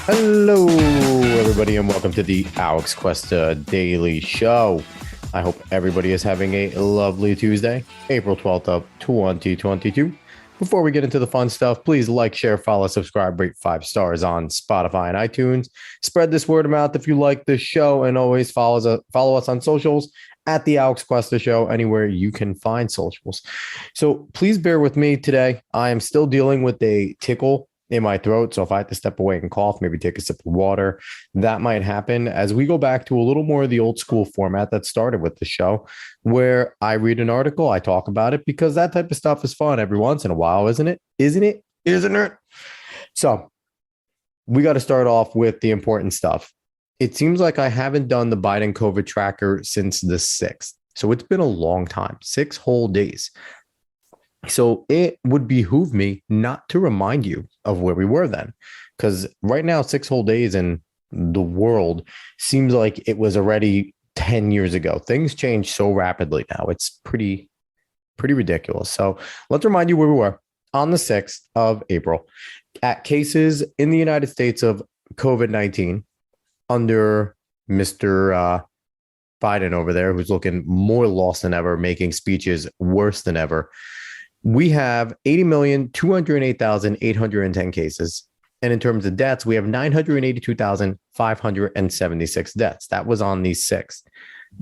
Hello, everybody, and welcome to the Alex Cuesta Daily Show. I hope everybody is having a lovely Tuesday, April 12th of 2022. Before we get into the fun stuff, please like, share, follow, subscribe, rate 5 stars on Spotify and iTunes. Spread this word of mouth if you like the show, and always follow us on socials at the Alex Cuesta Show, anywhere you can find socials. So please bear with me today. I am still dealing with a tickle in my throat. So if I have to step away and cough, maybe take a sip of water, that might happen as we go back to a little more of the old school format that started with the show, where I read an article, I talk about it, because that type of stuff is fun every once in a while, isn't it? Isn't it? Isn't it? So we got to start off with the important stuff. It seems like I haven't done the Biden COVID tracker since the 6th. So it's been a long time, 6 whole days. So it would behoove me not to remind you of where we were then, because right now, 6 whole days in the world seems like it was already 10 years ago. Things change so rapidly now. It's pretty ridiculous. So let's remind you where we were on the 6th of April at cases in the United States of COVID-19 under Mr. Biden over there, who's looking more lost than ever, making speeches worse than ever. We have 80,208,810 cases. And in terms of deaths, we have 982,576 deaths. That was on the 6th.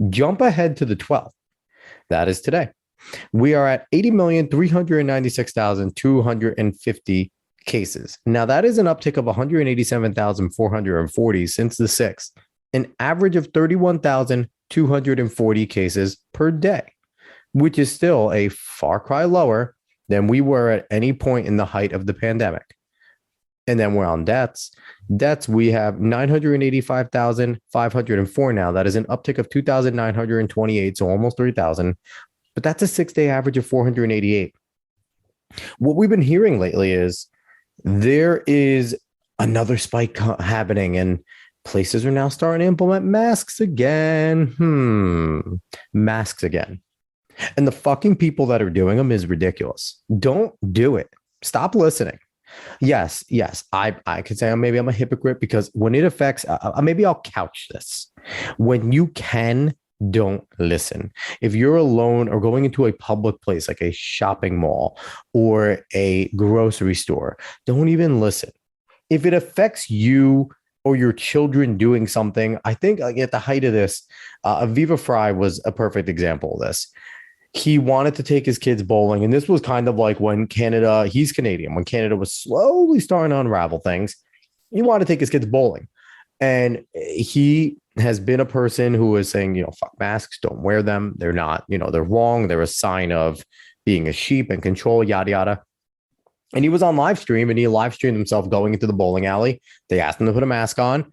Jump ahead to the 12th. That is today. We are at 80,396,250 cases. Now, that is an uptick of 187,440 since the 6th, an average of 31,240 cases per day, which is still a far cry lower than we were at any point in the height of the pandemic. And then we're on deaths. Deaths, we have 985,504 now. That is an uptick of 2,928, so almost 3,000. But that's a 6-day average of 488. What we've been hearing lately is there is another spike happening, and places are now starting to implement masks again. Masks again. And the fucking people that are doing them is ridiculous. Don't do it. Stop listening. Yes, I could say maybe I'm a hypocrite because when it affects, maybe I'll couch this. When you can, don't listen. If you're alone or going into a public place like a shopping mall or a grocery store, don't even listen. If it affects you or your children doing something, I think like at the height of this, Aviva Fry was a perfect example of this. He wanted to take his kids bowling. And this was kind of like when Canada, he's Canadian, when Canada was slowly starting to unravel things, he wanted to take his kids bowling. And he has been a person who is saying, fuck masks, don't wear them. They're not, they're wrong. They're a sign of being a sheep and control, yada, yada. And he was on live stream and he live streamed himself going into the bowling alley. They asked him to put a mask on.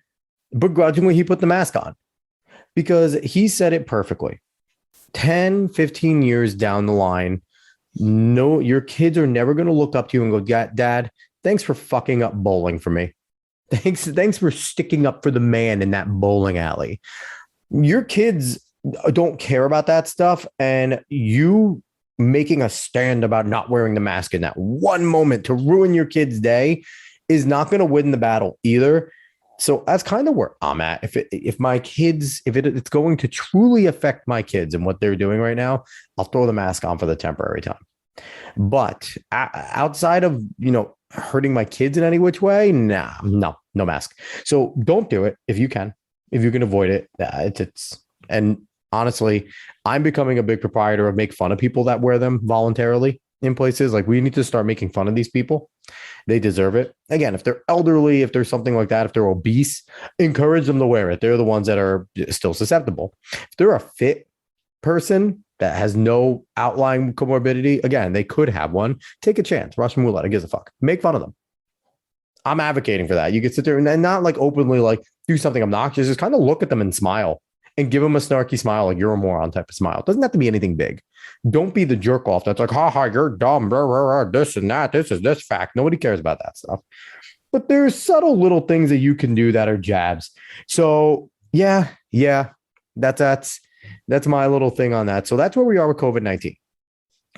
Begrudgingly, he put the mask on because he said it perfectly. 10, 15 years down the line, no, your kids are never going to look up to you and go, Dad, thanks for fucking up bowling for me. Thanks for sticking up for the man in that bowling alley. Your kids don't care about that stuff. And you making a stand about not wearing the mask in that one moment to ruin your kid's day is not going to win the battle either. So that's kind of where I'm at. If my kids, it's going to truly affect my kids and what they're doing right now, I'll throw the mask on for the temporary time. But outside of, hurting my kids in any which way, no mask. So don't do it if you can avoid it. And honestly, I'm becoming a big proprietor of make fun of people that wear them voluntarily in places. Like we need to start making fun of these people. They deserve it. Again, if they're elderly, if there's something like that, if they're obese, encourage them to wear it. They're the ones that are still susceptible. If they're a fit person that has no outlying comorbidity, again, they could have one. Take a chance. Russian roulette. Who gives a fuck? Make fun of them. I'm advocating for that. You can sit there and not like openly like do something obnoxious. Just kind of look at them and smile and give them a snarky smile, like you're a moron type of smile. It doesn't have to be anything big. Don't be the jerk off that's like, ha, you're dumb, blah, blah, blah, this and that, this is this fact. Nobody cares about that stuff. But there's subtle little things that you can do that are jabs. So yeah, that's my little thing on that. So that's where we are with COVID-19.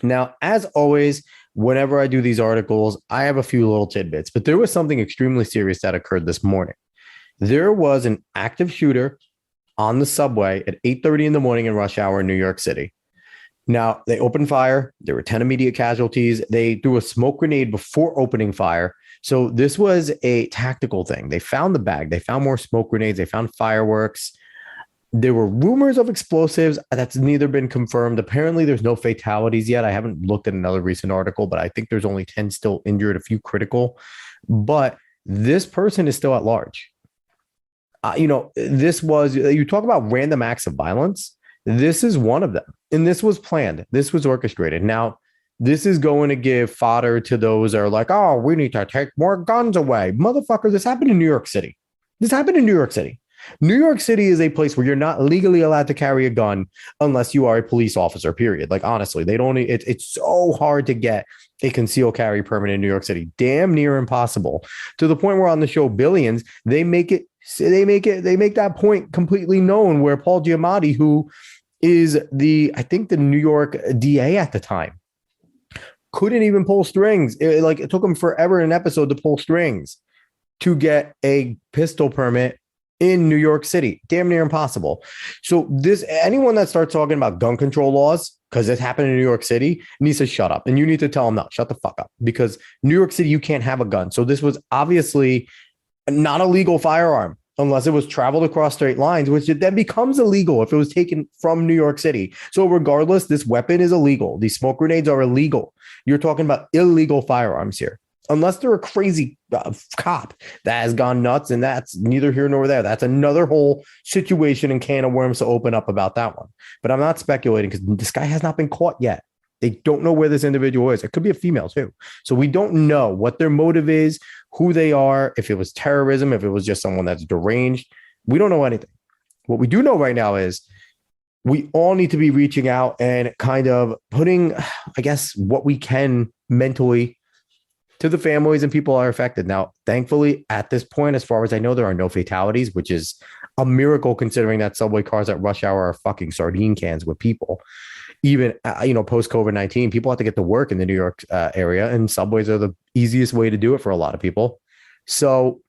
Now, as always, whenever I do these articles, I have a few little tidbits, but there was something extremely serious that occurred this morning. There was an active shooter on the subway at 8:30 in the morning in rush hour in New York City. Now, they opened fire. There were 10 immediate casualties. They threw a smoke grenade before opening fire. So this was a tactical thing. They found the bag. They found more smoke grenades. They found fireworks. There were rumors of explosives. That's neither been confirmed. Apparently, there's no fatalities yet. I haven't looked at another recent article, but I think there's only 10 still injured, a few critical. But this person is still at large. This was, you talk about random acts of violence. This is one of them. And this was planned. This was orchestrated. Now, this is going to give fodder to those that are like, oh, we need to take more guns away. Motherfucker, this happened in New York City. This happened in New York City. New York City is a place where you're not legally allowed to carry a gun unless you are a police officer, period. Like, honestly, it's so hard to get a concealed carry permit in New York City. Damn near impossible, to the point where on the show Billions, they make that point completely known, where Paul Giamatti, who is I think the New York DA at the time, couldn't even pull strings. It took him forever in an episode to pull strings to get a pistol permit in New York City. Damn near impossible. So anyone that starts talking about gun control laws, because it happened in New York City, needs to shut up. And you need to tell them, no, shut the fuck up. Because New York City, you can't have a gun. So this was obviously not a legal firearm unless it was traveled across straight lines, which then becomes illegal if it was taken from New York City. So regardless, this weapon is illegal. These smoke grenades are illegal. You're talking about illegal firearms here. Unless they're a crazy cop that has gone nuts, and that's neither here nor there. That's another whole situation and can of worms to open up about that one. But I'm not speculating because this guy has not been caught yet. They don't know where this individual is. It could be a female too. So we don't know what their motive is, who they are, if it was terrorism, if it was just someone that's deranged. We don't know anything. What we do know right now is we all need to be reaching out and kind of putting, I guess, what we can mentally to the families and people are affected. Now, thankfully, at this point, as far as I know, there are no fatalities, which is a miracle considering that subway cars at rush hour are fucking sardine cans with people. Even, post COVID-19, people have to get to work in the New York area, and subways are the easiest way to do it for a lot of people. So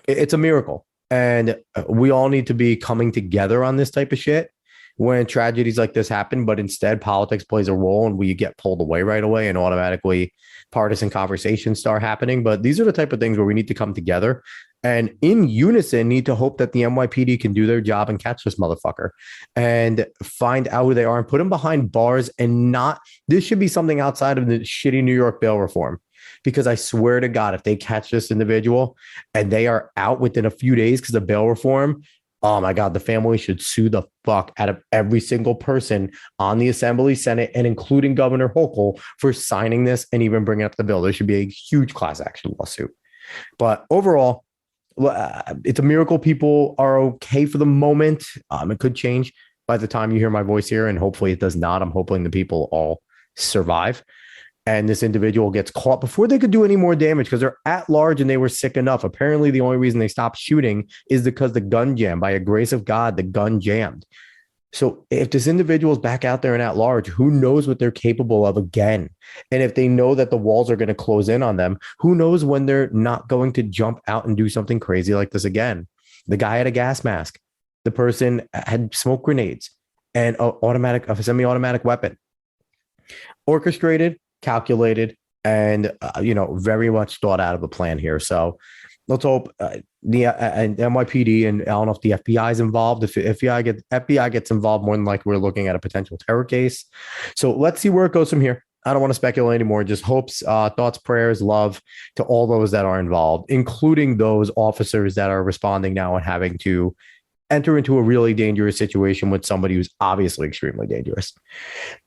it's a miracle. And we all need to be coming together on this type of shit when tragedies like this happen. But instead, politics plays a role, and we get pulled away right away, and automatically partisan conversations start happening. But these are the type of things where we need to come together and in unison need to hope that the NYPD can do their job and catch this motherfucker and find out who they are and put them behind bars. And this should be something outside of the shitty New York bail reform, because I swear to God, if they catch this individual and they are out within a few days because of bail reform, oh my God, the family should sue the fuck out of every single person on the Assembly, Senate, and including Governor Hochul for signing this and even bringing up the bill. There should be a huge class action lawsuit. But overall, it's a miracle people are okay for the moment. It could change by the time you hear my voice here, and hopefully it does not. I'm hoping the people all survive and this individual gets caught before they could do any more damage, because they're at large and they were sick enough. Apparently, the only reason they stopped shooting is because the gun jammed. By a grace of God, the gun jammed. So if this individual is back out there and at large, who knows what they're capable of again? And if they know that the walls are going to close in on them, who knows when they're not going to jump out and do something crazy like this again? The guy had a gas mask. The person had smoke grenades and a semi-automatic weapon. Orchestrated, calculated, and very much thought out of a plan here. So let's hope the NYPD, and I don't know if the FBI is involved. If FBI gets involved, more than likely we're looking at a potential terror case. So let's see where it goes from here. I don't want to speculate anymore. Just hopes, thoughts, prayers, love to all those that are involved, including those officers that are responding now and having to enter into a really dangerous situation with somebody who's obviously extremely dangerous.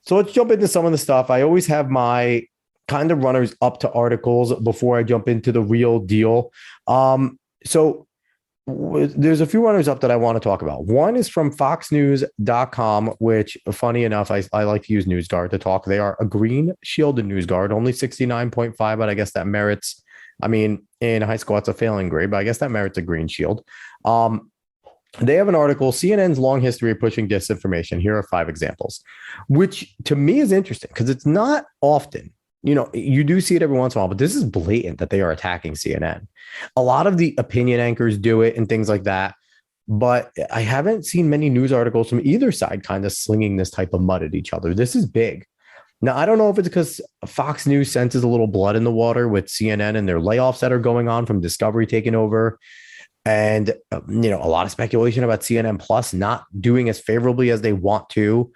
So let's jump into some of the stuff. I always have my kind of runners up to articles before I jump into the real deal. So there's a few runners up that I want to talk about. One is from foxnews.com, which, funny enough, I like to use NewsGuard to talk. They are a green shielded NewsGuard, only 69.5, but I guess that merits, in high school, it's a failing grade, but I guess that merits a green shield. They have an article, CNN's long history of pushing disinformation. Here are 5 examples, which to me is interesting because it's not often, you do see it every once in a while, but this is blatant that they are attacking CNN. A lot of the opinion anchors do it and things like that. But I haven't seen many news articles from either side kind of slinging this type of mud at each other. This is big. Now, I don't know if it's because Fox News senses a little blood in the water with CNN and their layoffs that are going on from Discovery taking over. And, a lot of speculation about CNN Plus not doing as favorably as they want to.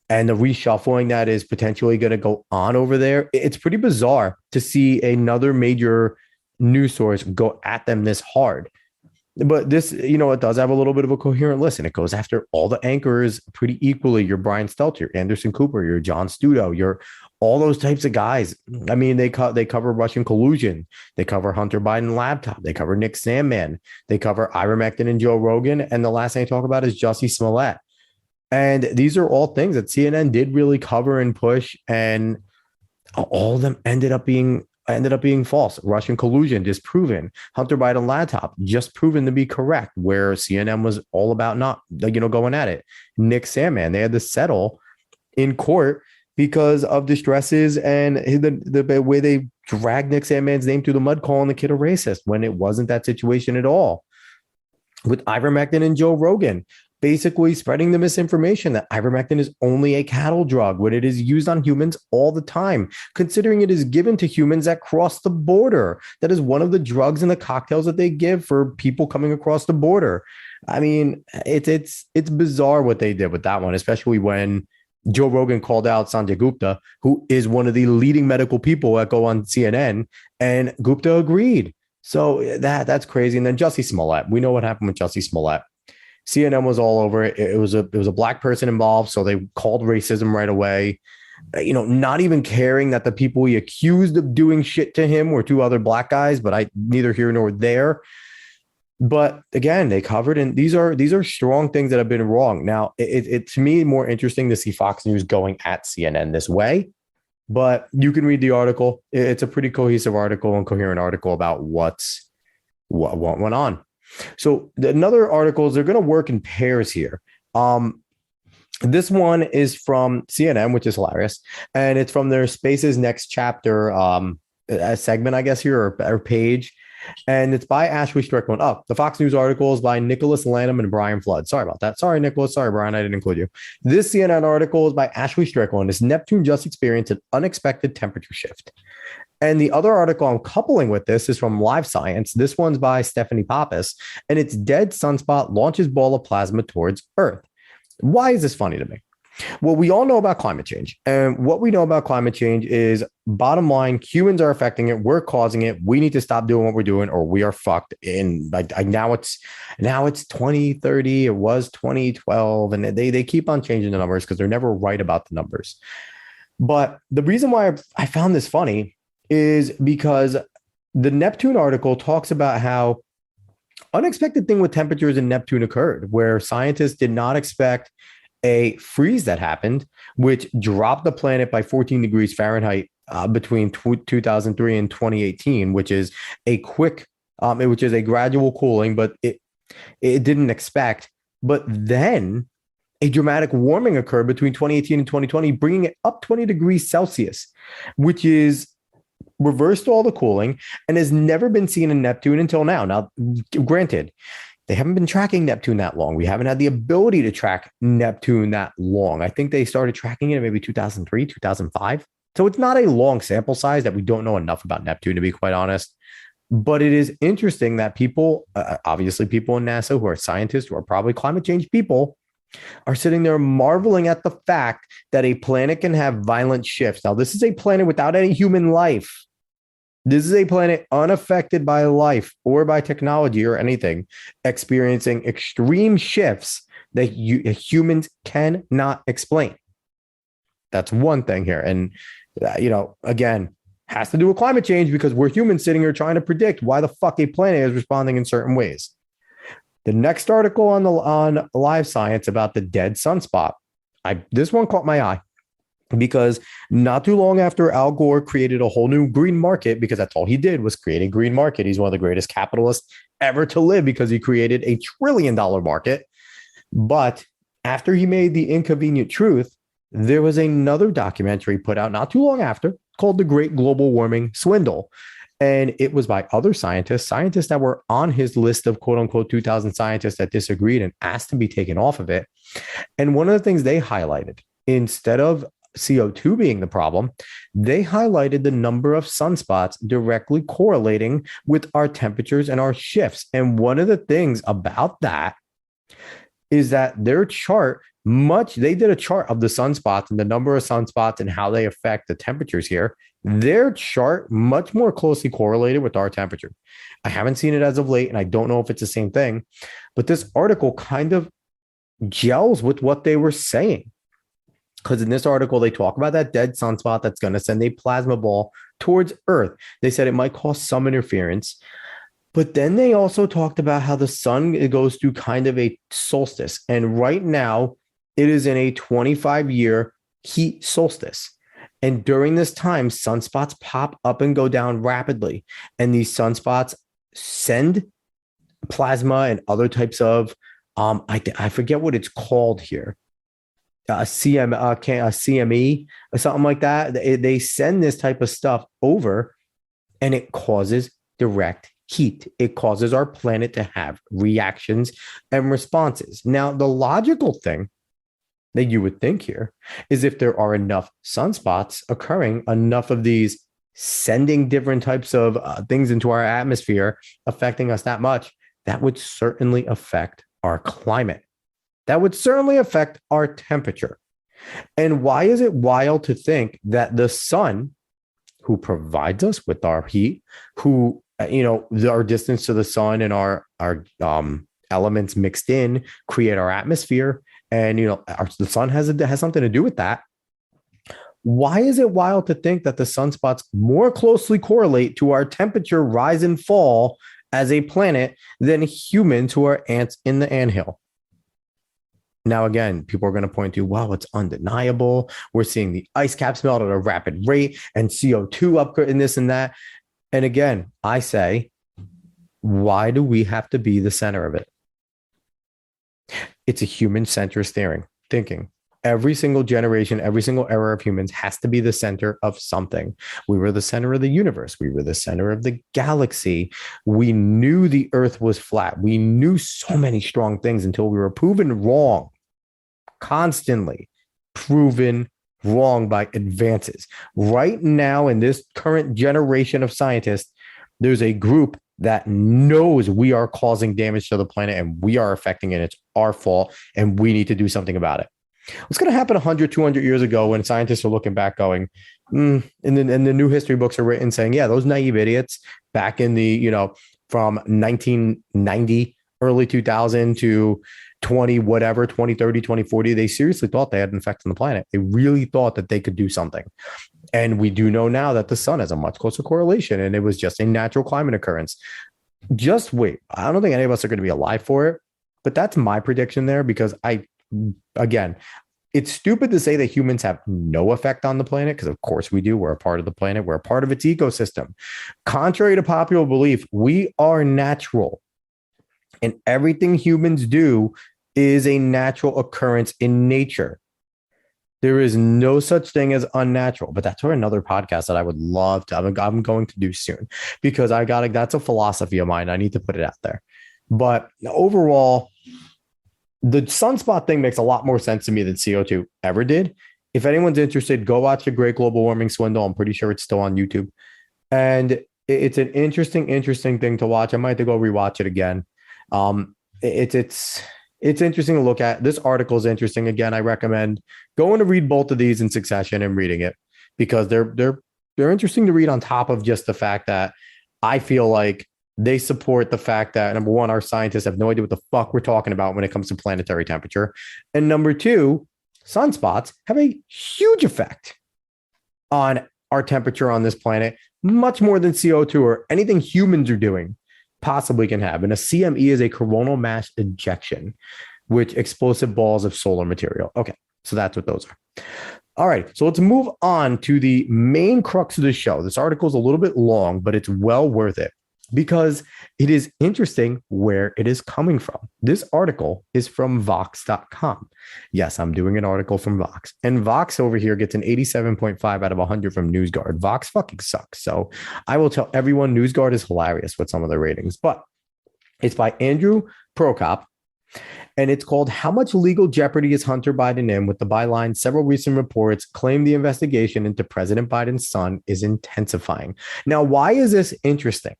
And the reshuffling that is potentially going to go on over there. It's pretty bizarre to see another major news source go at them this hard. But this, it does have a little bit of a coherent list, and it goes after all the anchors pretty equally. You're Brian Stelter, you're Anderson Cooper, you're John Studo, you're all those types of guys. I mean, they cover Russian collusion, they cover Hunter Biden laptop, they cover Nick Sandmann, they cover ivermectin and Joe Rogan, and the last thing I talk about is Jussie Smollett. And these are all things that CNN did really cover and push, and all of them ended up being false. Russian collusion disproven. Hunter Biden laptop just proven to be correct, where CNN was all about not, going at it. Nick Sandmann, they had to settle in court because of distresses and the way they dragged Nick Sandmann's name through the mud, calling the kid a racist when it wasn't that situation at all. With ivermectin and Joe Rogan, basically spreading the misinformation that ivermectin is only a cattle drug when it is used on humans all the time, considering it is given to humans that cross the border. That is one of the drugs in the cocktails that they give for people coming across the border. I mean, it's bizarre what they did with that one, especially when Joe Rogan called out Sanjay Gupta, who is one of the leading medical people that go on CNN, and Gupta agreed. So that's crazy. And then Jussie Smollett, we know what happened with Jussie Smollett. CNN was all over it. It was a black person involved, so they called racism right away. Not even caring that the people he accused of doing shit to him were 2 other black guys, but neither here nor there. But again, they covered, and these are strong things that have been wrong. Now, it's to me more interesting to see Fox News going at CNN this way. But you can read the article. It's a pretty cohesive article and coherent article about what went on. So another articles, they're going to work in pairs here. This one is from CNN, which is hilarious. And it's from their Spaces Next Chapter a segment, I guess, here, or page. And it's by Ashley Strickland. Oh, the Fox News article is by Nicholas Lanham and Brian Flood. Sorry about that. Sorry, Nicholas. Sorry, Brian. I didn't include you. This CNN article is by Ashley Strickland. This Neptune just experienced an unexpected temperature shift. And the other article I'm coupling with this is from Live Science. This one's by Stephanie Pappas, and it's Dead Sunspot launches ball of plasma towards Earth. Why is this funny to me? Well, we all know about climate change. And what we know about climate change is, bottom line, humans are affecting it. We're causing it. We need to stop doing what we're doing, or we are fucked. And now it's 2030. It was 2012. And they keep on changing the numbers because they're never right about the numbers. But the reason why I found this funny is because the Neptune article talks about how unexpected thing with temperatures in Neptune occurred, where scientists did not expect a freeze that happened, which dropped the planet by 14 degrees Fahrenheit between 2003 and 2018, which is a gradual cooling, but it didn't expect. But then a dramatic warming occurred between 2018 and 2020, bringing it up 20 degrees Celsius, which is reversed all the cooling and has never been seen in Neptune until now. Now, granted, they haven't been tracking Neptune that long. We haven't had the ability to track Neptune that long. I think they started tracking it in maybe 2003, 2005. So it's not a long sample size that we don't know enough about Neptune, to be quite honest. But it is interesting that people, obviously people in NASA who are scientists, who are probably climate change people, are sitting there marveling at the fact that a planet can have violent shifts. Now, this is a planet without any human life. This is a planet unaffected by life or by technology or anything, experiencing extreme shifts that humans cannot explain. That's one thing here. And, again, has to do with climate change, because we're humans sitting here trying to predict why the fuck a planet is responding in certain ways. The next article on Live Science about the dead sunspot, this one caught my eye. because not too long after Al Gore created a whole new green market, because that's all he did was create a green market. He's one of the greatest capitalists ever to live because he created $1 trillion market. But after he made The Inconvenient Truth, there was another documentary put out not too long after called The Great Global Warming Swindle. And it was by other scientists that were on his list of quote unquote 2,000 scientists that disagreed and asked to be taken off of it. And one of the things they highlighted, instead of CO2 being the problem, they highlighted the number of sunspots directly correlating with our temperatures and our shifts. And one of the things about that is that their chart, they did a chart of the sunspots and the number of sunspots and how they affect the temperatures here. Their chart much more closely correlated with our temperature. I haven't seen it as of late, and I don't know if it's the same thing, but this article kind of gels with what they were saying. Because in this article, they talk about that dead sunspot that's going to send a plasma ball towards Earth. They said it might cause some interference. But then they also talked about how the sun goes through kind of a solstice. And right now, it is in a 25-year heat solstice. And during this time, sunspots pop up and go down rapidly. And these sunspots send plasma and other types of, I forget what it's called here, a CME or something like that. They send this type of stuff over, and it causes direct heat. It causes our planet to have reactions and responses. Now, the logical thing that you would think here is if there are enough sunspots occurring, enough of these sending different types of things into our atmosphere, affecting us that much, that would certainly affect our climate. That would certainly affect our temperature. And why is it wild to think that the sun, who provides us with our heat, who, our distance to the sun and our elements mixed in create our atmosphere, and the sun has something to do with that. Why is it wild to think that the sunspots more closely correlate to our temperature rise and fall as a planet than humans who are ants in the anthill? Now, again, people are going to point to, wow, it's undeniable. We're seeing the ice caps melt at a rapid rate and CO2 upgrade and this and that. And again, I say, why do we have to be the center of it? It's a human centrist thinking. Every single generation, every single era of humans has to be the center of something. We were the center of the universe. We were the center of the galaxy. We knew the earth was flat. We knew so many strong things until we were proven wrong, constantly proven wrong by advances. Right now, in this current generation of scientists, there's a group that knows we are causing damage to the planet and we are affecting it. It's our fault and we need to do something about it. What's going to happen 100, 200 years ago when scientists are looking back going, and the new history books are written saying, yeah, those naive idiots back in the, from 1990, early 2000 to 2030, 2040, they seriously thought they had an effect on the planet. They really thought that they could do something. And we do know now that the sun has a much closer correlation and it was just a natural climate occurrence. Just wait. I don't think any of us are going to be alive for it, but that's my prediction there because again, it's stupid to say that humans have no effect on the planet because of course we do. We're a part of the planet. We're a part of its ecosystem. Contrary to popular belief, we are natural. And everything humans do is a natural occurrence in nature. There is no such thing as unnatural, but that's for another podcast that I would love to. I'm going to do soon because that's a philosophy of mine. I need to put it out there. But overall, the sunspot thing makes a lot more sense to me than CO2 ever did. If anyone's interested, go watch The Great Global Warming Swindle. I'm pretty sure it's still on YouTube. And it's an interesting thing to watch. I might have to go rewatch it again. It's interesting to look at. This article is interesting. Again, I recommend going to read both of these in succession and reading it because they're interesting to read on top of just the fact that I feel like they support the fact that, number one, our scientists have no idea what the fuck we're talking about when it comes to planetary temperature. And number two, sunspots have a huge effect on our temperature on this planet, much more than CO2 or anything humans are doing possibly can have. And a CME is a coronal mass ejection, which explosive balls of solar material. Okay, so that's what those All right, so let's move on to the main crux of the show. This article is a little bit long, but it's well worth it because it is interesting where it is coming from. This article is from Vox.com. Yes, I'm doing an article from Vox. And Vox over here gets an 87.5 out of 100 from NewsGuard. Vox fucking sucks. So I will tell everyone NewsGuard is hilarious with some of their ratings, but it's by Andrew Prokop. And it's called How Much Legal Jeopardy is Hunter Biden In? With the byline, several recent reports claim the investigation into President Biden's son is intensifying. Now, why is this interesting?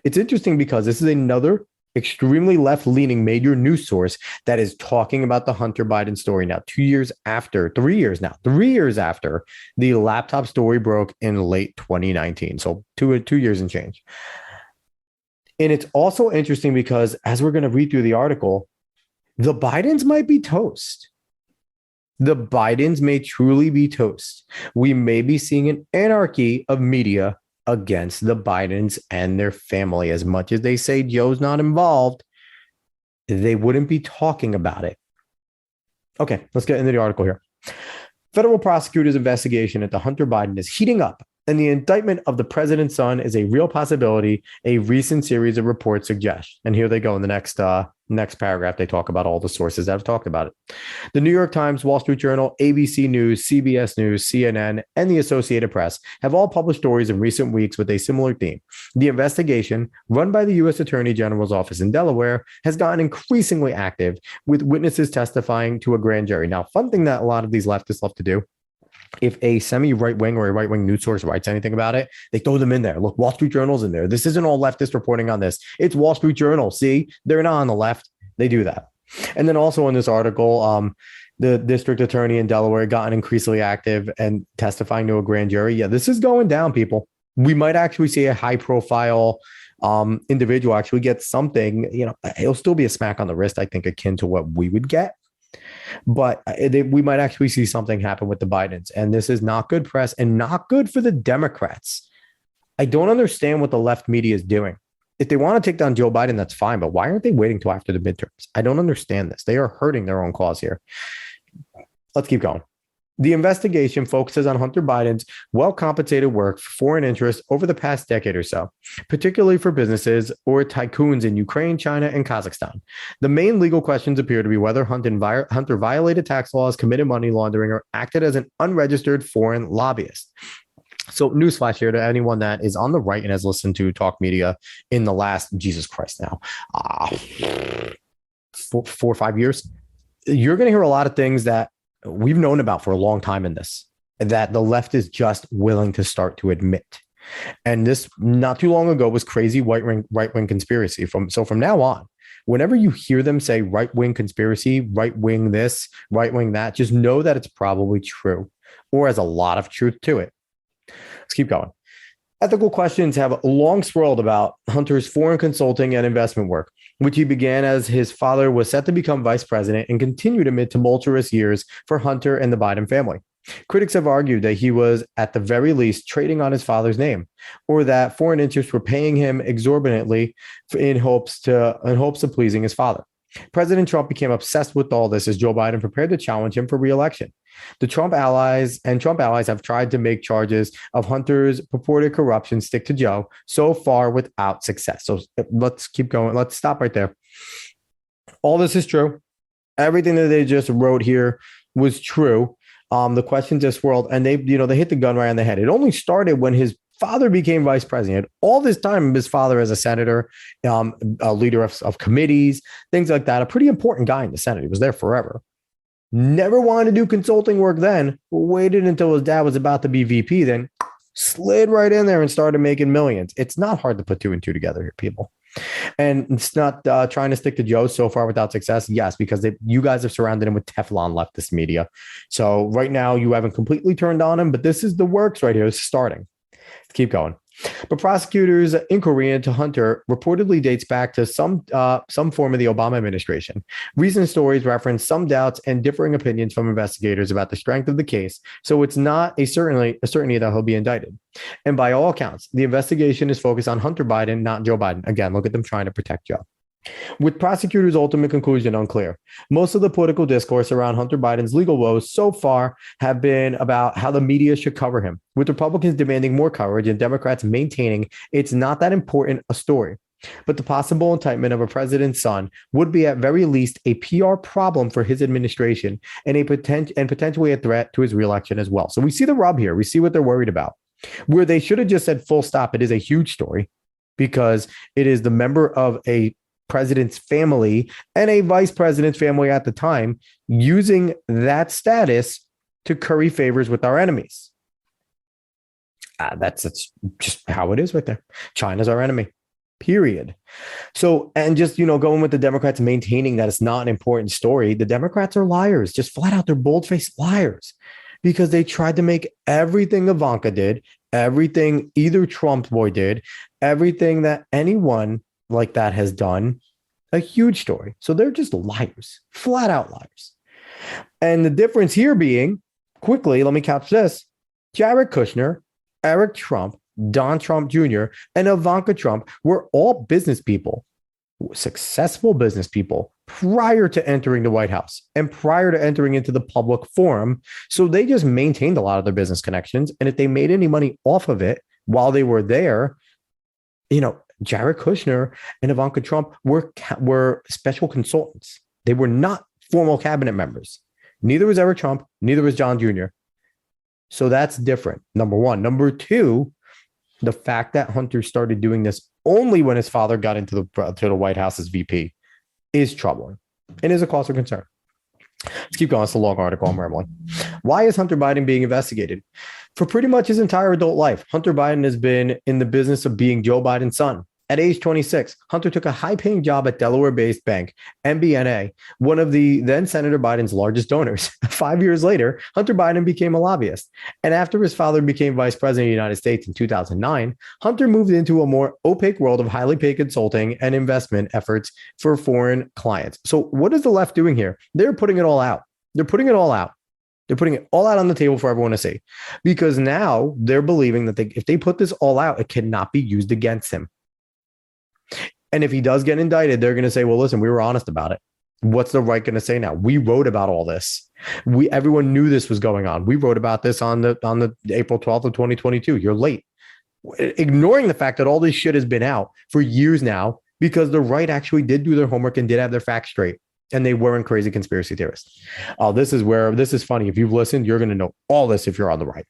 It's interesting because this is another extremely left-leaning major news source that is talking about the Hunter Biden story now, 3 years after the laptop story broke in late 2019. So two years and change. And it's also interesting because as we're going to read through the article, the Bidens might be toast. The Bidens may truly be toast. We may be seeing an anarchy of media against the Bidens and their family. As much as they say Joe's not involved, they wouldn't be talking about it. Okay, let's get into the article here. Federal prosecutors' investigation into Hunter Biden is heating up, and the indictment of the president's son is a real possibility, a recent series of reports suggest. And here they go in the next paragraph. They talk about all the sources that have talked about it. The New York Times, Wall Street Journal, ABC News, CBS News, CNN, and the Associated Press have all published stories in recent weeks with a similar theme. The investigation, run by the U.S. Attorney General's office in Delaware, has gotten increasingly active, with witnesses testifying to a grand jury. Now, fun thing that a lot of these leftists love to do, if a semi-right-wing or a right-wing news source writes anything about it, they throw them in there. Look, Wall Street Journal's in there. This isn't all leftists reporting on this. It's Wall Street Journal. See, they're not on the left. They do that. And then also in this article, the district attorney in Delaware gotten increasingly active and testifying to a grand jury. Yeah, this is going down, people. We might actually see a high-profile individual actually get something. You know, it'll still be a smack on the wrist, I think, akin to what we would get. But we might actually see something happen with the Bidens. And this is not good press and not good for the Democrats. I don't understand what the left media is doing. If they want to take down Joe Biden, that's fine. But why aren't they waiting till after the midterms? I don't understand this. They are hurting their own cause here. Let's keep going. The investigation focuses on Hunter Biden's well-compensated work for foreign interests over the past decade or so, particularly for businesses or tycoons in Ukraine, China, and Kazakhstan. The main legal questions appear to be whether Hunter violated tax laws, committed money laundering, or acted as an unregistered foreign lobbyist. So newsflash here to anyone that is on the right and has listened to talk media in the last, Jesus Christ now, 4 or 5 years, you're going to hear a lot of things that we've known about for a long time in this, that the left is just willing to start to admit. And this not too long ago was crazy right-wing conspiracy. From now on, whenever you hear them say right-wing conspiracy, right-wing this, right-wing that, just know that it's probably true or has a lot of truth to it. Let's keep going. Ethical questions have long swirled about Hunter's foreign consulting and investment work, which he began as his father was set to become vice president and continued amid tumultuous years for Hunter and the Biden family. Critics have argued that he was, at the very least, trading on his father's name, or that foreign interests were paying him exorbitantly in hopes of pleasing his father. President Trump became obsessed with all this as Joe Biden prepared to challenge him for re-election. The Trump allies have tried to make charges of Hunter's purported corruption stick to Joe, so far without success. So let's keep going. Let's stop right there. All this is true. Everything that they just wrote here was true. The questions just swirled, and they hit the gun right on the head. It only started when his father became vice president. All this time, his father as a senator, a leader of committees, things like that, a pretty important guy in the Senate. He was there forever. Never wanted to do consulting work then, waited until his dad was about to be VP, then slid right in there and started making millions. It's not hard to put two and two together here, people. And it's not trying to stick to Joe so far without success. Yes, because you guys have surrounded him with Teflon leftist media. So right now you haven't completely turned on him, but this is the works right here. It's starting. Let's keep going. But prosecutors' inquiry into Hunter reportedly dates back to some form of the Obama administration. Recent stories reference some doubts and differing opinions from investigators about the strength of the case, so it's not a certainty that he'll be indicted. And by all accounts, the investigation is focused on Hunter Biden, not Joe Biden. Again, look at them trying to protect Joe. With prosecutors' ultimate conclusion unclear, most of the political discourse around Hunter Biden's legal woes so far have been about how the media should cover him, with Republicans demanding more coverage and Democrats maintaining it's not that important a story. But the possible indictment of a president's son would be at very least a PR problem for his administration and potentially a threat to his reelection as well. So we see the rub here. We see what they're worried about. Where they should have just said full stop, it is a huge story because it is the member of a president's family and a vice president's family at the time using that status to curry favors with our enemies. That's just how it is right there. China's our enemy. Period. So, and just, going with the Democrats maintaining that it's not an important story, the Democrats are liars, just flat out. They're bold-faced liars because they tried to make everything Ivanka did, everything either Trump boy did, everything that anyone like that has done a huge story. So they're just liars, flat out liars. And the difference here being, quickly, let me catch this, Jared Kushner, Eric Trump, Don Trump Jr., and Ivanka Trump were all business people, successful business people prior to entering the White House and prior to entering into the public forum. So they just maintained a lot of their business connections. And if they made any money off of it while they were there, Jared Kushner and Ivanka Trump were special consultants. They were not formal cabinet members. Neither was Eric Trump. Neither was John Jr. So that's different. Number one. Number two, the fact that Hunter started doing this only when his father got into the White House as VP is troubling and is a cause for concern. Let's keep going. It's a long article. I'm rambling. Why is Hunter Biden being investigated? For pretty much his entire adult life, Hunter Biden has been in the business of being Joe Biden's son. At age 26, Hunter took a high-paying job at Delaware-based bank, MBNA, one of the then Senator Biden's largest donors. 5 years later, Hunter Biden became a lobbyist. And after his father became vice president of the United States in 2009, Hunter moved into a more opaque world of highly paid consulting and investment efforts for foreign clients. So what is the left doing here? They're putting it all out. They're putting it all out. They're putting it all out on the table for everyone to see, because now they're believing that if they put this all out, it cannot be used against him. And if he does get indicted, they're going to say, well, listen, we were honest about it. What's the right going to say now? We wrote about all this. Everyone knew this was going on. We wrote about this on the April 12th of 2022. You're late. Ignoring the fact that all this shit has been out for years now, because the right actually did do their homework and did have their facts straight. And they weren't crazy conspiracy theorists. This is funny. If you've listened, you're going to know all this if you're on the right.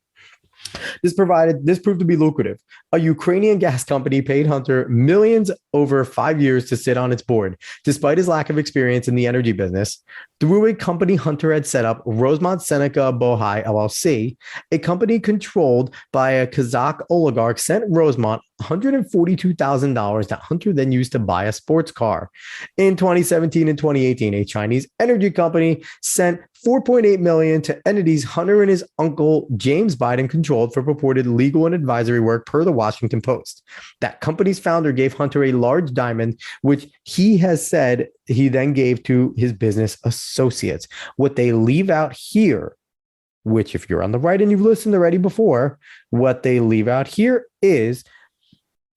This proved to be lucrative. A Ukrainian gas company paid Hunter millions over 5 years to sit on its board, despite his lack of experience in the energy business. Through a company Hunter had set up, Rosemont Seneca Bohai LLC, a company controlled by a Kazakh oligarch, sent Rosemont $142,000 that Hunter then used to buy a sports car. In 2017 and 2018, a Chinese energy company sent $4.8 million to entities Hunter and his uncle James Biden controlled for purported legal and advisory work, per the Washington Post. That company's founder gave Hunter a large diamond, which he has said he then gave to his business associates. What they leave out here, which if you're on the right and you've listened already before, what they leave out here is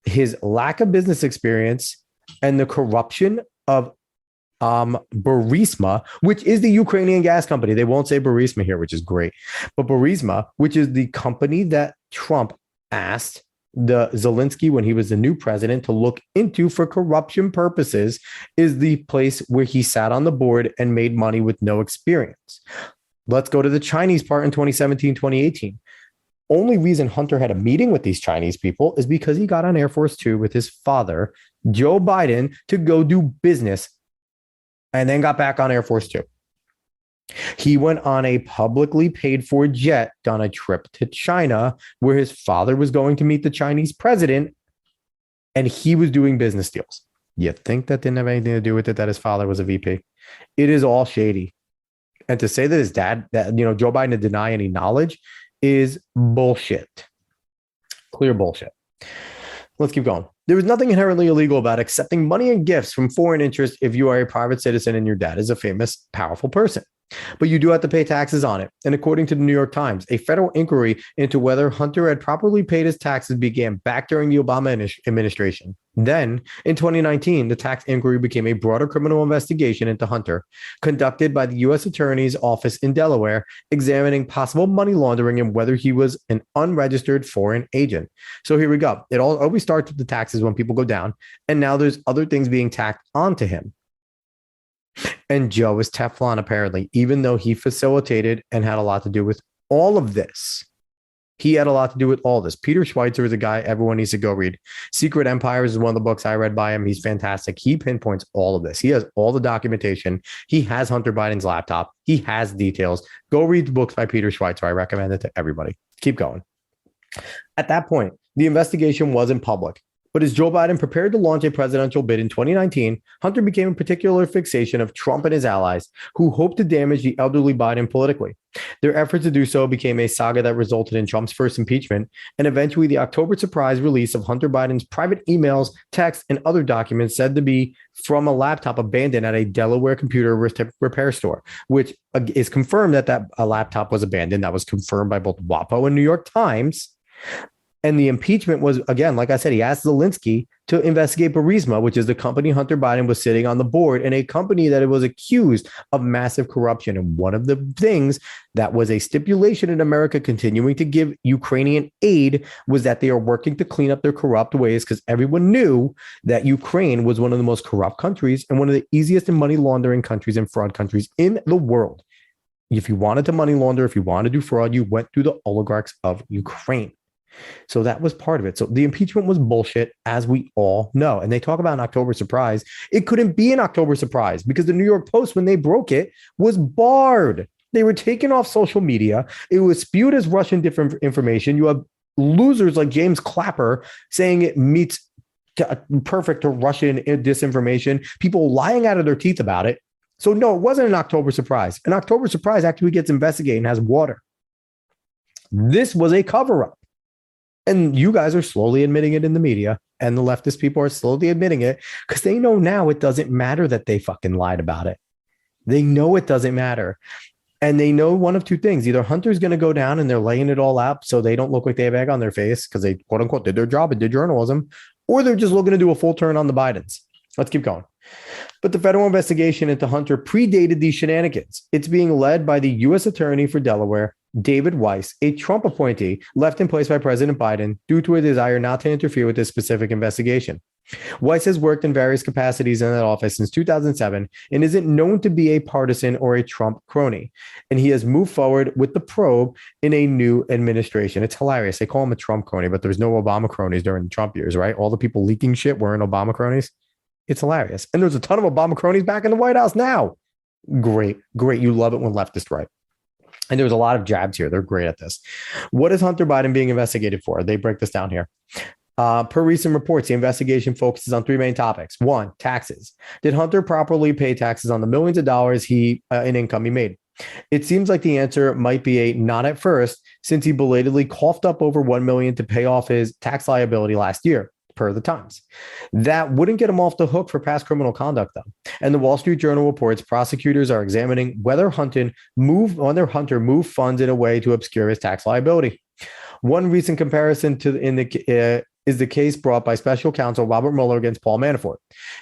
his lack of business experience and the corruption of Burisma, which is the Ukrainian gas company. They won't say Burisma here, which is great. But Burisma, which is the company that Trump asked the Zelensky, when he was the new president, to look into for corruption purposes, is the place where he sat on the board and made money with no experience. Let's go to the Chinese part in 2017, 2018. Only reason Hunter had a meeting with these Chinese people is because he got on Air Force Two with his father, Joe Biden, to go do business, and then got back on Air Force Two. He went on a publicly paid for jet on a trip to China where his father was going to meet the Chinese president, and he was doing business deals. You think that didn't have anything to do with it, that his father was a VP? It is all shady. And to say that his dad, Joe Biden, to deny any knowledge is bullshit. Clear bullshit. Let's keep going. There is nothing inherently illegal about accepting money and gifts from foreign interests if you are a private citizen and your dad is a famous, powerful person. But you do have to pay taxes on it. And according to the New York Times, a federal inquiry into whether Hunter had properly paid his taxes began back during the Obama administration. Then, in 2019, the tax inquiry became a broader criminal investigation into Hunter, conducted by the U.S. Attorney's Office in Delaware, examining possible money laundering and whether he was an unregistered foreign agent. So here we go. It all always starts with the taxes when people go down, and now there's other things being tacked onto him. And Joe is Teflon, apparently, even though he facilitated and had a lot to do with all of this. He had a lot to do with all this. Peter Schweitzer is a guy everyone needs to go read. Secret Empires is one of the books I read by him. He's fantastic. He pinpoints all of this. He has all the documentation. He has Hunter Biden's laptop. He has details. Go read the books by Peter Schweitzer. I recommend it to everybody. Keep going. At that point, the investigation wasn't public. But as Joe Biden prepared to launch a presidential bid in 2019, Hunter became a particular fixation of Trump and his allies, who hoped to damage the elderly Biden politically. Their efforts to do so became a saga that resulted in Trump's first impeachment, and eventually the October surprise release of Hunter Biden's private emails, texts, and other documents said to be from a laptop abandoned at a Delaware computer repair store, which is confirmed that a laptop was abandoned. That was confirmed by both WAPO and New York Times. And the impeachment was, again, like I said, he asked Zelensky to investigate Burisma, which is the company Hunter Biden was sitting on the board, and a company that was accused of massive corruption. And one of the things that was a stipulation in America continuing to give Ukrainian aid was that they are working to clean up their corrupt ways, because everyone knew that Ukraine was one of the most corrupt countries and one of the easiest in money laundering countries and fraud countries in the world. If you wanted to money launder, if you wanted to do fraud, you went through the oligarchs of Ukraine. So that was part of it. So the impeachment was bullshit, as we all know. And they talk about an October surprise. It couldn't be an October surprise because the New York Post, when they broke it, was barred. They were taken off social media. It was spewed as Russian different information. You have losers like James Clapper saying it meets perfect to Russian disinformation, people lying out of their teeth about it. So no, it wasn't an October surprise. An October surprise actually gets investigated and has water. This was a cover-up. And you guys are slowly admitting it in the media, and the leftist people are slowly admitting it because they know now it doesn't matter that they fucking lied about it. They know it doesn't matter. And they know one of two things. Either Hunter's going to go down and they're laying it all out so they don't look like they have egg on their face because they, quote unquote, did their job and did journalism, or they're just looking to do a full turn on the Bidens. Let's keep going. But the federal investigation into Hunter predated these shenanigans. It's being led by the U.S. Attorney for Delaware, David Weiss, a Trump appointee left in place by President Biden due to a desire not to interfere with this specific investigation. Weiss has worked in various capacities in that office since 2007 and isn't known to be a partisan or a Trump crony. And he has moved forward with the probe in a new administration. It's hilarious. They call him a Trump crony, but there's no Obama cronies during the Trump years, right? All the people leaking shit weren't Obama cronies. It's hilarious. And there's a ton of Obama cronies back in the White House now. Great. You love it when leftists right. And there's a lot of jabs here. They're great at this. What is Hunter Biden being investigated for? They break this down here. Per recent reports, the investigation focuses on three main topics. One, taxes. Did Hunter properly pay taxes on the millions of dollars in income he made? It seems like the answer might be a not at first, since he belatedly coughed up over $1 million to pay off his tax liability last year, per the Times. That wouldn't get him off the hook for past criminal conduct, though. And the Wall Street Journal reports prosecutors are examining whether Hunter moved funds in a way to obscure his tax liability. One recent comparison is the case brought by special counsel Robert Mueller against Paul Manafort.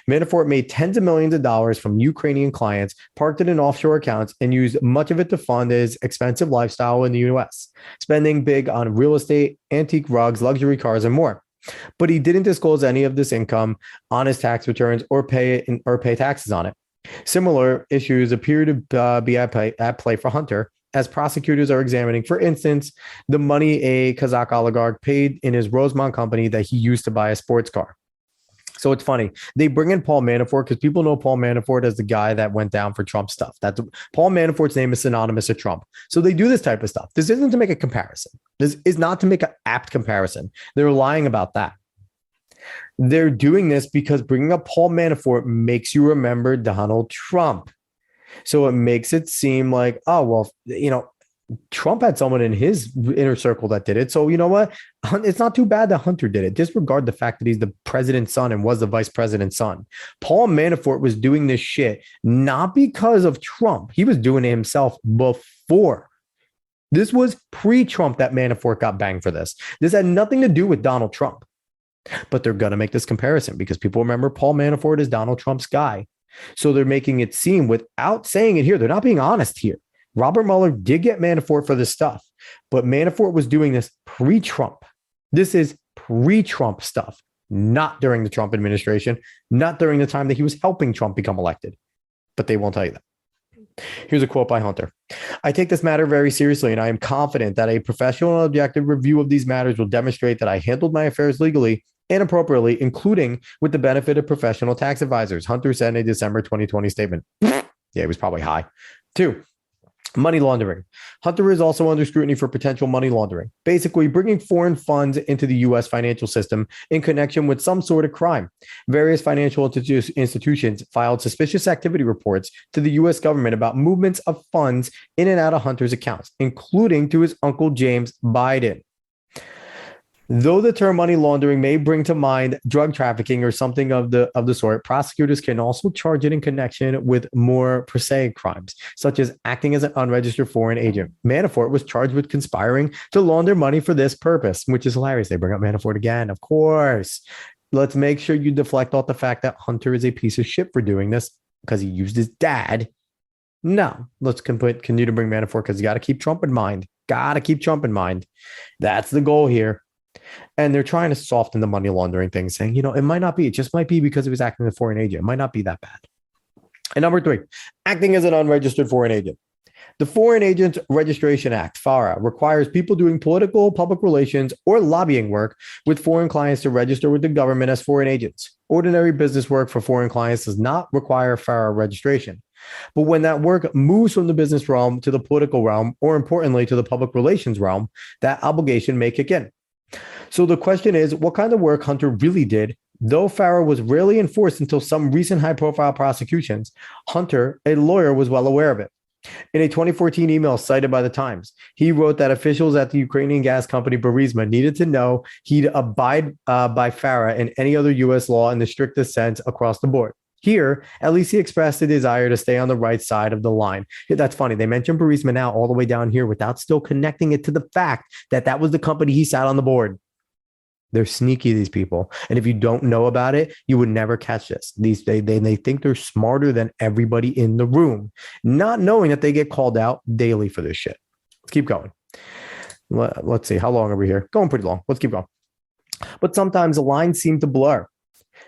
Manafort made tens of millions of dollars from Ukrainian clients, parked it in offshore accounts, and used much of it to fund his expensive lifestyle in the U.S., spending big on real estate, antique rugs, luxury cars, and more. But he didn't disclose any of this income on his tax returns or pay taxes on it. Similar issues appear to be at play for Hunter, as prosecutors are examining, for instance, the money a Kazakh oligarch paid in his Rosemont company that he used to buy a sports car. So it's funny. They bring in Paul Manafort because people know Paul Manafort as the guy that went down for Trump stuff. Paul Manafort's name is synonymous with Trump. So they do this type of stuff. This isn't to make a comparison. This is not to make an apt comparison. They're lying about that. They're doing this because bringing up Paul Manafort makes you remember Donald Trump. So it makes it seem like, oh, well, Trump had someone in his inner circle that did it. So you know what? It's not too bad that Hunter did it. Disregard the fact that he's the president's son and was the vice president's son. Paul Manafort was doing this shit not because of Trump. He was doing it himself before. This was pre-Trump that Manafort got banged for this. This had nothing to do with Donald Trump. But they're going to make this comparison because people remember Paul Manafort as Donald Trump's guy. So they're making it seem, without saying it here, they're not being honest here. Robert Mueller did get Manafort for this stuff, but Manafort was doing this pre-Trump. This is pre-Trump stuff, not during the Trump administration, not during the time that he was helping Trump become elected. But they won't tell you that. Here's a quote by Hunter. I take this matter very seriously, and I am confident that a professional and objective review of these matters will demonstrate that I handled my affairs legally and appropriately, including with the benefit of professional tax advisors, Hunter said in a December 2020 statement. Yeah, it was probably high. 2, money laundering. Hunter is also under scrutiny for potential money laundering, basically bringing foreign funds into the U.S. financial system in connection with some sort of crime. Various financial institutions filed suspicious activity reports to the U.S. government about movements of funds in and out of Hunter's accounts, including to his uncle James Biden. Though the term money laundering may bring to mind drug trafficking or something of the sort, prosecutors can also charge it in connection with more prosaic crimes, such as acting as an unregistered foreign agent. Manafort was charged with conspiring to launder money for this purpose, which is hilarious. They bring up Manafort again, of course. Let's make sure you deflect off the fact that Hunter is a piece of shit for doing this because he used his dad. No, let's continue to bring Manafort because you got to keep Trump in mind. Got to keep Trump in mind. That's the goal here. And they're trying to soften the money laundering thing, saying, it might not be. It just might be because he was acting as a foreign agent. It might not be that bad. And number 3, acting as an unregistered foreign agent. The Foreign Agents Registration Act, FARA, requires people doing political, public relations, or lobbying work with foreign clients to register with the government as foreign agents. Ordinary business work for foreign clients does not require FARA registration. But when that work moves from the business realm to the political realm, or importantly, to the public relations realm, that obligation may kick in. So the question is, what kind of work Hunter really did? Though FARA was rarely enforced until some recent high-profile prosecutions, Hunter, a lawyer, was well aware of it. In a 2014 email cited by the Times, he wrote that officials at the Ukrainian gas company Burisma needed to know he'd abide by FARA and any other U.S. law in the strictest sense across the board. Here, at least he expressed a desire to stay on the right side of the line. That's funny. They mentioned Burisma now all the way down here without still connecting it to the fact that that was the company he sat on the board. They're sneaky, these people. And if you don't know about it, you would never catch this. They think they're smarter than everybody in the room, not knowing that they get called out daily for this shit. Let's keep going. Let's see. How long are we here? Going pretty long. Let's keep going. But sometimes the lines seem to blur.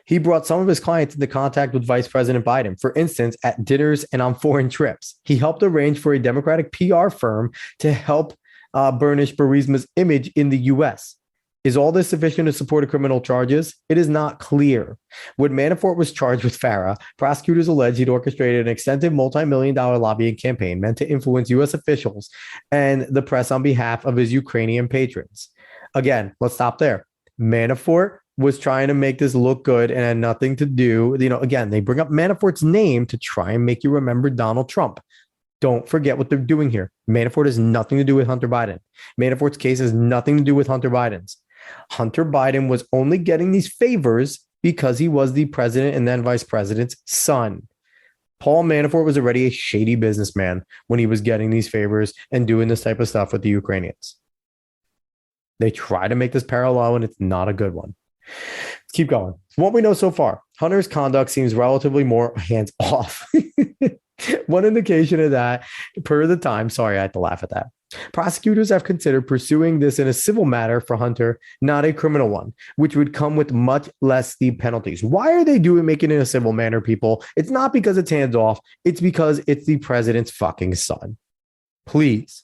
He brought some of his clients into contact with Vice President Biden, for instance, at dinners and on foreign trips. He helped arrange for a Democratic PR firm to help burnish Burisma's image in the U.S. Is all this sufficient to support a criminal charges? It is not clear. When Manafort was charged with FARA, prosecutors alleged he'd orchestrated an extensive multi-million-dollar lobbying campaign meant to influence U.S. officials and the press on behalf of his Ukrainian patrons. Again, let's stop there. Manafort was trying to make this look good and had nothing to do. Again, they bring up Manafort's name to try and make you remember Donald Trump. Don't forget what they're doing here. Manafort has nothing to do with Hunter Biden. Manafort's case has nothing to do with Hunter Biden's. Hunter Biden was only getting these favors because he was the president and then vice president's son. Paul Manafort was already a shady businessman when he was getting these favors and doing this type of stuff with the Ukrainians. They try to make this parallel, and it's not a good one. Let's keep going. What we know so far, Hunter's conduct seems relatively more hands off. One indication of that, per the Times, sorry, I had to laugh at that. Prosecutors have considered pursuing this in a civil matter for Hunter, not a criminal one, which would come with much less steep penalties. Why are they making it in a civil manner, people? It's not because it's hands off. It's because it's the president's fucking son. Please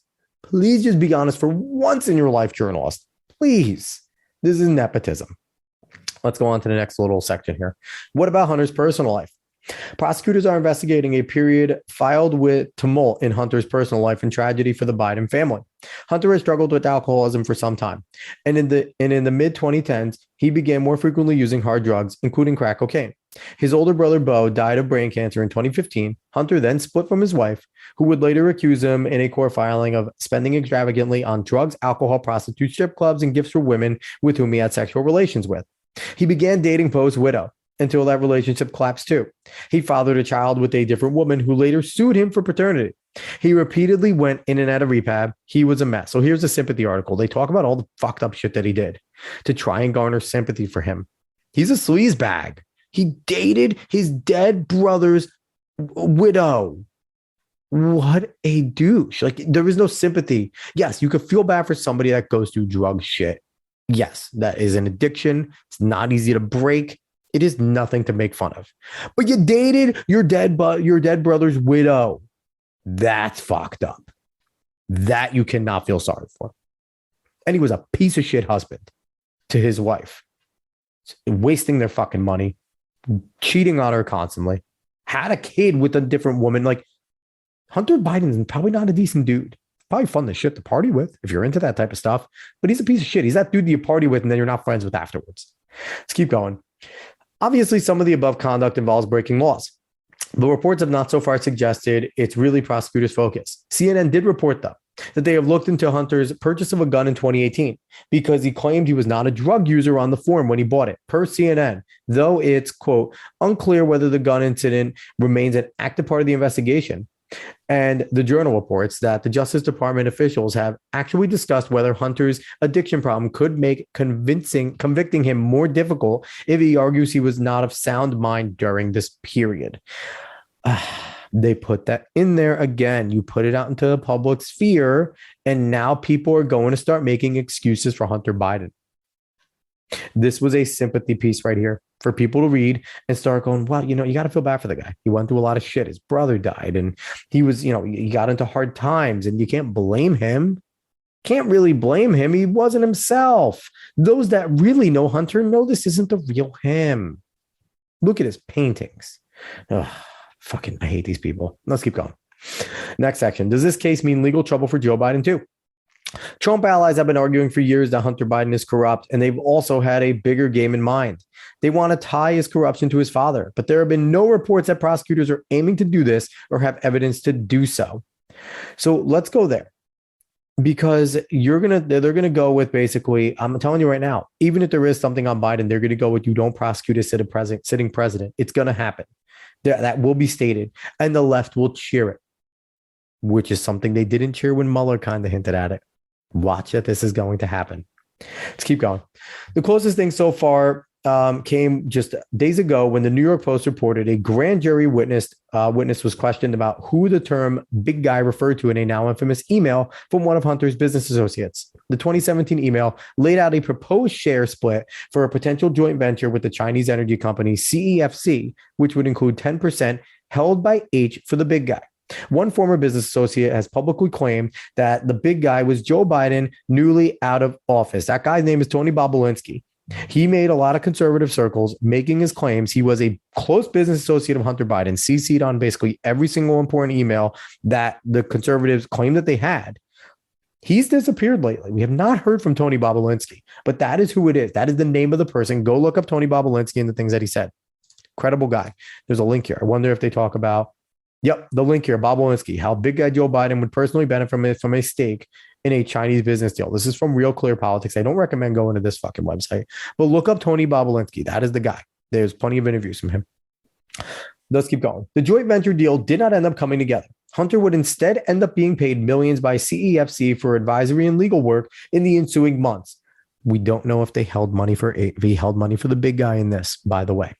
just be honest for once in your life, journalist. Please. This is nepotism. Let's go on to the next little section here. What about Hunter's personal life? Prosecutors are investigating a period filled with tumult in Hunter's personal life and tragedy for the Biden family. Hunter has struggled with alcoholism for some time, and in the mid-2010s, he began more frequently using hard drugs, including crack cocaine. His older brother, Bo, died of brain cancer in 2015. Hunter then split from his wife, who would later accuse him in a court filing of spending extravagantly on drugs, alcohol, prostitutes, strip clubs, and gifts for women with whom he had sexual relations with. He began dating Bo's widow, until that relationship collapsed too. He fathered a child with a different woman who later sued him for paternity. He repeatedly went in and out of rehab. He was a mess. So here's a sympathy article. They talk about all the fucked up shit that he did to try and garner sympathy for him. He's a sleazebag. He dated his dead brother's widow. What a douche. Like, there is no sympathy. Yes, you could feel bad for somebody that goes through drug shit. Yes, that is an addiction. It's not easy to break. It is nothing to make fun of. But you dated your dead brother's widow. That's fucked up. That you cannot feel sorry for. And he was a piece of shit husband to his wife, wasting their fucking money, cheating on her constantly, had a kid with a different woman. Like, Hunter Biden's probably not a decent dude. Probably fun to shit to party with if you're into that type of stuff, but he's a piece of shit. He's that dude that you party with and then you're not friends with afterwards. Let's keep going. Obviously, some of the above conduct involves breaking laws. The reports have not so far suggested it's really prosecutors' focus. CNN did report, though, that they have looked into Hunter's purchase of a gun in 2018 because he claimed he was not a drug user on the form when he bought it, per CNN, though it's, quote, unclear whether the gun incident remains an active part of the investigation. And the Journal reports that the Justice Department officials have actually discussed whether Hunter's addiction problem could make convicting him more difficult if he argues he was not of sound mind during this period. They put that in there again. You put it out into the public sphere, and now people are going to start making excuses for Hunter Biden. This was a sympathy piece right here for people to read and start going, well, you got to feel bad for the guy. He went through a lot of shit. His brother died and he was, he got into hard times, and you can't blame him. Can't really blame him. He wasn't himself. Those that really know Hunter know this isn't the real him. Look at his paintings. Ugh, fucking, I hate these people. Let's keep going. Next section. Does this case mean legal trouble for Joe Biden too? Trump allies have been arguing for years that Hunter Biden is corrupt, and they've also had a bigger game in mind. They want to tie his corruption to his father, but there have been no reports that prosecutors are aiming to do this or have evidence to do so. So let's go there, because they're going to go with, basically, I'm telling you right now, even if there is something on Biden, they're going to go with, you don't prosecute a sitting president. It's going to happen. That will be stated, and the left will cheer it, which is something they didn't cheer when Mueller kind of hinted at it. Watch it. This is going to happen. Let's keep going. The closest thing so far came just days ago when the New York Post reported a grand jury witness was questioned about who the term big guy referred to in a now infamous email from one of Hunter's business associates. The 2017 email laid out a proposed share split for a potential joint venture with the Chinese energy company CEFC, which would include 10% held by H for the big guy. One former business associate has publicly claimed that the big guy was Joe Biden, newly out of office. That guy's name is Tony Bobulinski. He made a lot of conservative circles, making his claims he was a close business associate of Hunter Biden, CC'd on basically every single important email that the conservatives claimed that they had. He's disappeared lately. We have not heard from Tony Bobulinski, but that is who it is. That is the name of the person. Go look up Tony Bobulinski and the things that he said. Credible guy. There's a link here. I wonder if they talk about, yep, the link here, Bobulinski, how big guy Joe Biden would personally benefit from a stake in a Chinese business deal. This is from Real Clear Politics. I don't recommend going to this fucking website, but look up Tony Bobulinski. That is the guy. There's plenty of interviews from him. Let's keep going. The joint venture deal did not end up coming together. Hunter would instead end up being paid millions by CEFC for advisory and legal work in the ensuing months. We don't know if he held money for the big guy in this, by the way.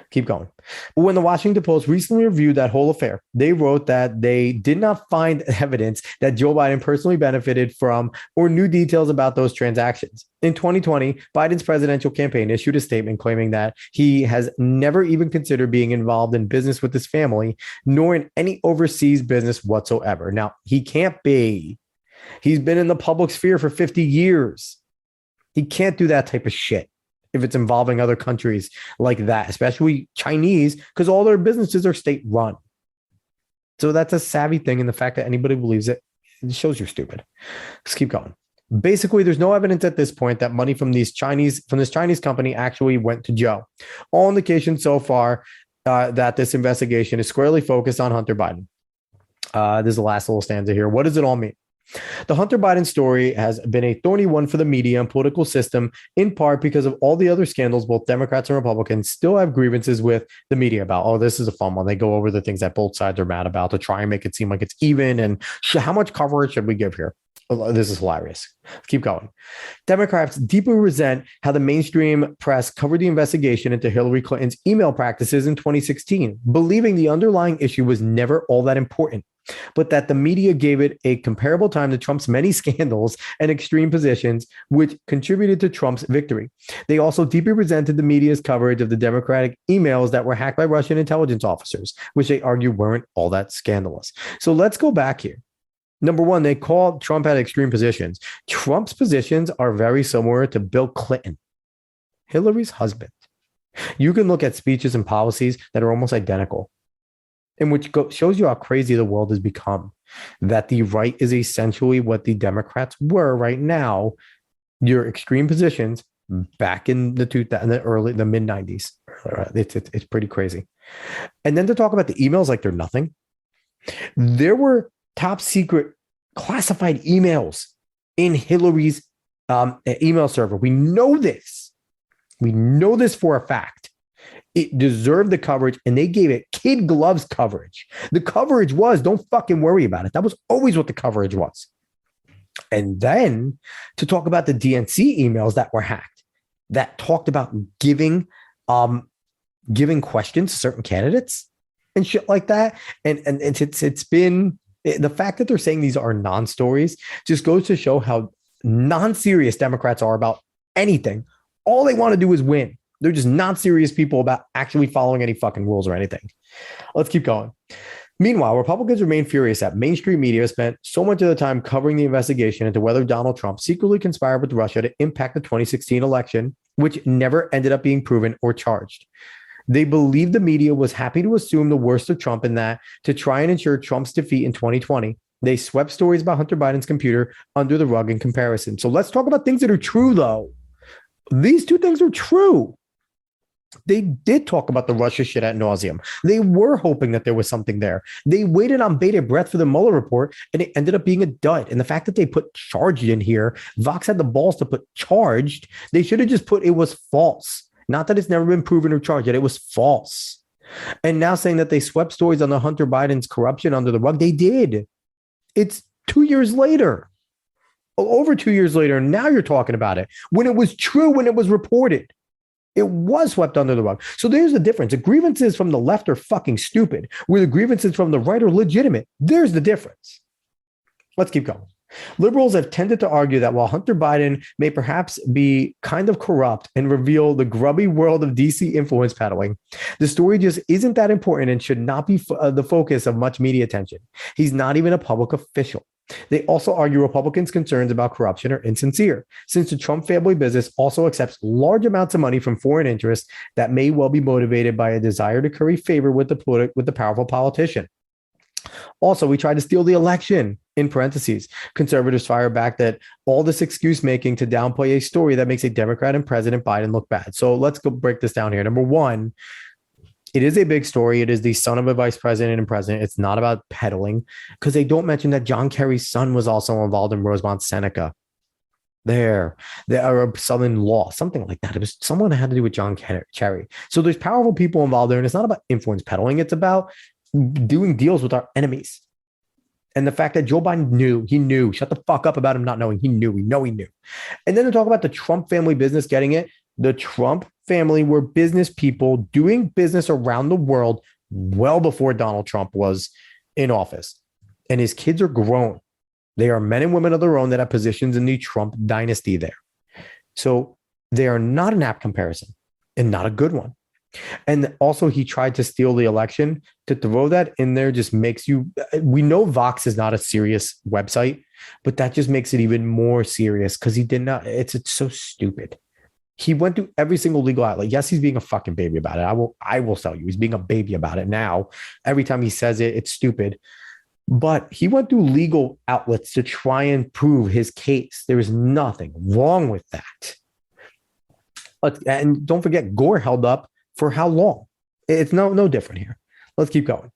Keep going. But when the Washington Post recently reviewed that whole affair, they wrote that they did not find evidence that Joe Biden personally benefited from or knew details about those transactions. In 2020, Biden's presidential campaign issued a statement claiming that he has never even considered being involved in business with his family, nor in any overseas business whatsoever. Now, he can't be. He's been in the public sphere for 50 years. He can't do that type of shit if it's involving other countries like that, especially Chinese, because all their businesses are state run. So that's a savvy thing. And the fact that anybody believes it shows you're stupid. Let's keep going. Basically, there's no evidence at this point that money from this Chinese company actually went to Joe. All indications so far that this investigation is squarely focused on Hunter Biden. This is the last little stanza here. What does it all mean? The Hunter Biden story has been a thorny one for the media and political system, in part because of all the other scandals both Democrats and Republicans still have grievances with the media about. Oh, this is a fun one. They go over the things that both sides are mad about to try and make it seem like it's even. And how much coverage should we give here? This is hilarious. Let's keep going. Democrats deeply resent how the mainstream press covered the investigation into Hillary Clinton's email practices in 2016, believing the underlying issue was never all that important, but that the media gave it a comparable time to Trump's many scandals and extreme positions, which contributed to Trump's victory. They also deeply resented the media's coverage of the Democratic emails that were hacked by Russian intelligence officers, which they argue weren't all that scandalous. So let's go back here. Number one, they called Trump had extreme positions. Trump's positions are very similar to Bill Clinton, Hillary's husband. You can look at speeches and policies that are almost identical, in which shows you how crazy the world has become, that the right is essentially what the Democrats were right now, your extreme positions back in the mid 90s. It's pretty crazy. And then to talk about the emails like they're nothing. There were top secret classified emails in Hillary's email server. We know this. We know this for a fact. It deserved the coverage, and they gave it kid gloves coverage. The coverage was, don't fucking worry about it. That was always what the coverage was. And then to talk about the DNC emails that were hacked, that talked about giving questions to certain candidates and shit like that. And it's been, the fact that they're saying these are non-stories just goes to show how non-serious Democrats are about anything. All they want to do is win. They're just non-serious people about actually following any fucking rules or anything. Let's keep going. Meanwhile, Republicans remain furious that mainstream media spent so much of the time covering the investigation into whether Donald Trump secretly conspired with Russia to impact the 2016 election, which never ended up being proven or charged. They believe the media was happy to assume the worst of Trump in that to try and ensure Trump's defeat in 2020. They swept stories about Hunter Biden's computer under the rug in comparison. So let's talk about things that are true, though. These two things are true. They did talk about the Russia shit ad nauseum. They were hoping that there was something there. They waited on bated breath for the Mueller report, and it ended up being a dud. And the fact that they put charged in here, Vox had the balls to put charged. They should have just put it was false. Not that it's never been proven or charged, yet it was false. And now saying that they swept stories on the Hunter Biden's corruption under the rug, they did. It's 2 years later, over 2 years later. Now you're talking about it when it was true, when it was reported. It was swept under the rug. So there's the difference. The grievances from the left are fucking stupid, where the grievances from the right are legitimate. There's the difference. Let's keep going. Liberals have tended to argue that while Hunter Biden may perhaps be kind of corrupt and reveal the grubby world of DC influence peddling, the story just isn't that important and should not be the focus of much media attention. He's not even a public official. They also argue Republicans' concerns about corruption are insincere, since the Trump family business also accepts large amounts of money from foreign interests that may well be motivated by a desire to curry favor with the powerful politician. Also, we tried to steal the election, in parentheses. Conservatives fire back that all this excuse making to downplay a story that makes a Democrat and President Biden look bad. So let's go break this down here. Number one, it is a big story. It is the son of a vice president and president. It's not about peddling, because they don't mention that John Kerry's son was also involved in Rosemont Seneca. There are son-in-law, something like that. It was someone that had to do with John Kerry. So there's powerful people involved there, and it's not about influence peddling. It's about doing deals with our enemies. And the fact that Joe Biden knew, shut the fuck up about him not knowing. He knew. And then to talk about the Trump family business getting it, the Trump family were business people doing business around the world well before Donald Trump was in office. And his kids are grown. They are men and women of their own that have positions in the Trump dynasty there. So they are not an apt comparison and not a good one. And also, he tried to steal the election. To throw that in there just makes you, we know Vox is not a serious website, but that just makes it even more serious because he did not, it's so stupid. He went through every single legal outlet. Yes, he's being a fucking baby about it. I will tell you, he's being a baby about it now. Every time he says it, it's stupid. But he went through legal outlets to try and prove his case. There is nothing wrong with that. And don't forget, Gore held up for how long? It's no different here. Let's keep going.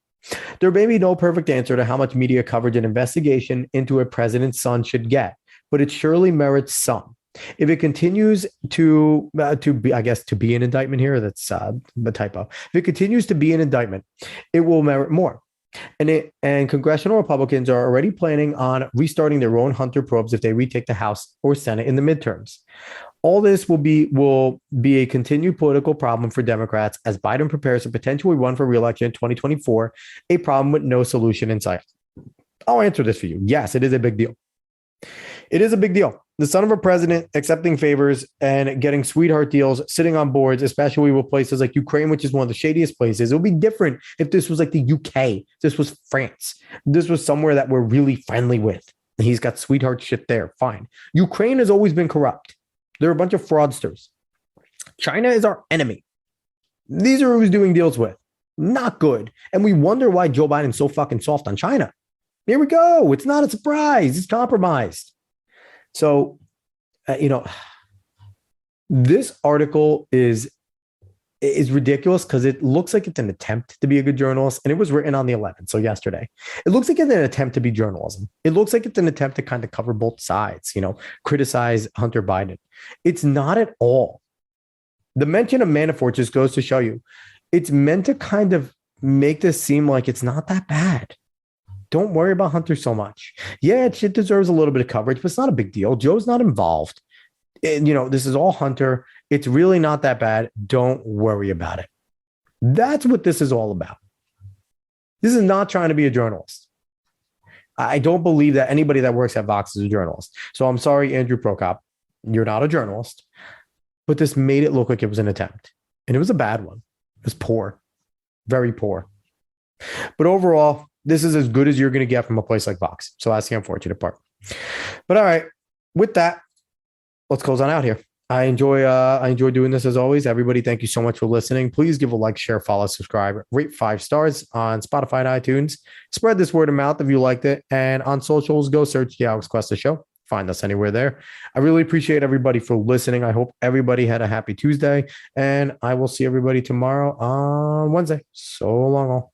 There may be no perfect answer to how much media coverage an investigation into a president's son should get, but it surely merits some. If it continues to be an indictment here, that's a typo. If it continues to be an indictment, it will merit more. And congressional Republicans are already planning on restarting their own Hunter probes if they retake the House or Senate in the midterms. All this will be a continued political problem for Democrats as Biden prepares to potentially run for re-election in 2024, a problem with no solution in sight. I'll answer this for you. Yes, it is a big deal. It is a big deal. The son of a president accepting favors and getting sweetheart deals, sitting on boards, especially with places like Ukraine, which is one of the shadiest places. It would be different if this was like the UK. This was France. This was somewhere that we're really friendly with. He's got sweetheart shit there. Fine. Ukraine has always been corrupt. They're a bunch of fraudsters. China is our enemy. These are who he's doing deals with. Not good. And we wonder why Joe Biden's so fucking soft on China. Here we go. It's not a surprise. It's compromised. So, this article is ridiculous because it looks like it's an attempt to be a good journalist, and it was written on the 11th, so yesterday. It looks like it's an attempt to be journalism. It looks like it's an attempt to kind of cover both sides, criticize Hunter Biden. It's not at all. The mention of Manafort just goes to show you it's meant to kind of make this seem like it's not that bad. Don't worry about Hunter so much. Yeah, it deserves a little bit of coverage, but it's not a big deal. Joe's not involved. And, this is all Hunter. It's really not that bad. Don't worry about it. That's what this is all about. This is not trying to be a journalist. I don't believe that anybody that works at Vox is a journalist. So I'm sorry, Andrew Prokop. You're not a journalist. But this made it look like it was an attempt. And it was a bad one. It was poor. Very poor. But overall, this is as good as you're going to get from a place like Vox. So that's the unfortunate part. But all right, with that, let's close on out here. I enjoy doing this as always. Everybody, thank you so much for listening. Please give a like, share, follow, subscribe, rate 5 stars on Spotify and iTunes. Spread this word of mouth if you liked it. And on socials, go search the Alex Cuesta Show. Find us anywhere there. I really appreciate everybody for listening. I hope everybody had a happy Tuesday. And I will see everybody tomorrow on Wednesday. So long all.